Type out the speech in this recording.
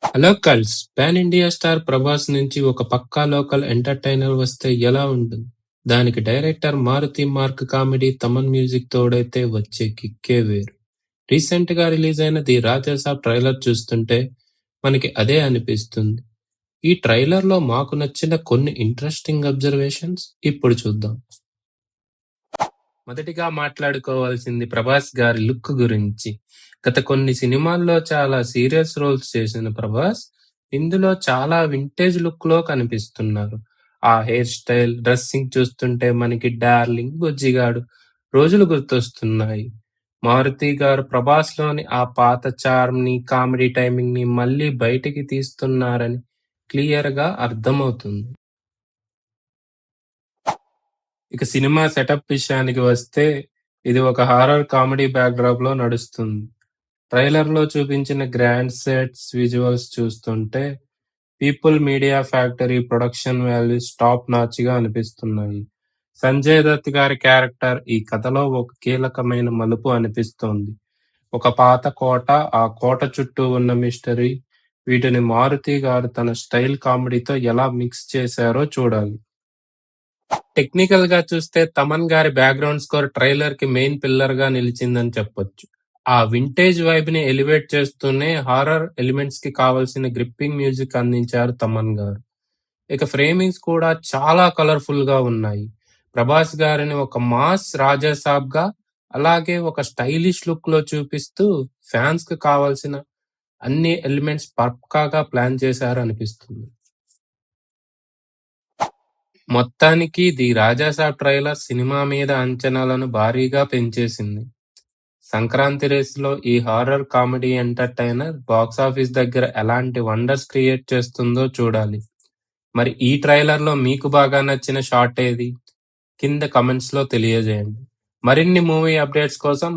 Hello కల్స్ pan India star Prabhas నుంచి ఒక పక్కా లోకల్ ఎంటర్టైనర్ వస్తే ఎలా ఉంటుంది? దానికి director Maruthi mark comedy Thaman music తోడైతే వచ్చే కిక్కే వేరు. రీసెంట్ గా రిలీజ్ అయిన ది రాజాసాబ్ ట్రైలర్ చూస్తుంటే మనకి అదే అనిపిస్తుంది. ఈ ట్రైలర్ లో మాకు నచ్చిన కొన్ని ఇంట్రెస్టింగ్ అబ్జర్వేషన్స్ ఇప్పుడు చూద్దాం. మొదటిగా మాట్లాడుకోవాల్సింది ప్రభాస్ గారి లుక్ గురించి. గత కొన్ని సినిమాల్లో చాలా సీరియస్ రోల్స్ చేసిన ప్రభాస్ ఇందులో చాలా వింటేజ్ లుక్ లో కనిపిస్తున్నారు. ఆ హెయిర్ స్టైల్, డ్రెస్సింగ్ చూస్తుంటే మనకి డార్లింగ్, బుజ్జిగాడు రోజులు గుర్తొస్తున్నాయి. మారుతి గారు ప్రభాస్ లోని ఆ పాత చార్మ్ ని, కామెడీ టైమింగ్ ని మళ్ళీ బయటికి తీస్తున్నారని క్లియర్ గా అర్థమవుతుంది. ఇక సినిమా సెటప్ విషయానికి వస్తే, ఇది ఒక హారర్ కామెడీ బ్యాక్‌డ్రాప్‌లో నడుస్తుంది. ట్రైలర్‌లో చూపించిన గ్రాండ్ సెట్స్, విజువల్స్ చూస్తుంటే 'people media factory' production values top నాచ్‌గా అనిపిస్తున్నాయి. సంజయ్ దత్ గారి క్యారెక్టర్ ఈ కథలో ఒక కీలకమైన మలుపు అనిపిస్తోంది. ఒక పాత కోట, ఆ కోట చుట్టూ ఉన్న మిస్టరీ, వీటిని మారుతి గారు తన స్టైల్ కామెడీతో ఎలా మిక్స్ చేశారో చూడాలి. టెక్నికల్ గా చూస్తే తమన్ గారి బ్యాక్గ్రౌండ్ స్కోర్ ట్రైలర్ కి మెయిన్ పిల్లర్ గా నిలిచిందని చెప్పొచ్చు. ఆ వింటేజ్ వైబ్ ని ఎలివేట్ చేస్తూనే హారర్ ఎలిమెంట్స్ కి కావలసిన గ్రిప్పింగ్ మ్యూజిక్ అందించారు తమన్ గారు. ఇక ఫ్రేమింగ్స్ కూడా చాలా కలర్ఫుల్ గా ఉన్నాయి. ప్రభాస్ గారిని ఒక మాస్ రాజాసాబ్ గా, అలాగే ఒక స్టైలిష్ లుక్ లో చూపిస్తూ ఫ్యాన్స్ కి కావాల్సిన అన్ని ఎలిమెంట్స్ పక్కాగా ప్లాన్ చేశారు అనిపిస్తుంది. మొత్తానికి 'ది రాజాసాబ్' ట్రైలర్ సినిమా మీద అంచనాలను భారీగా పెంచేసింది. సంక్రాంతి రేసులో ఈ హారర్ కామెడీ ఎంటర్టైనర్ బాక్సాఫీస్ దగ్గర ఎలాంటి వండర్స్ క్రియేట్ చేస్తుందో చూడాలి. మరి ఈ ట్రైలర్లో మీకు బాగా నచ్చిన షాట్ ఏది? కింద కమెంట్స్లో తెలియజేయండి. మరిన్ని మూవీ అప్డేట్స్ కోసం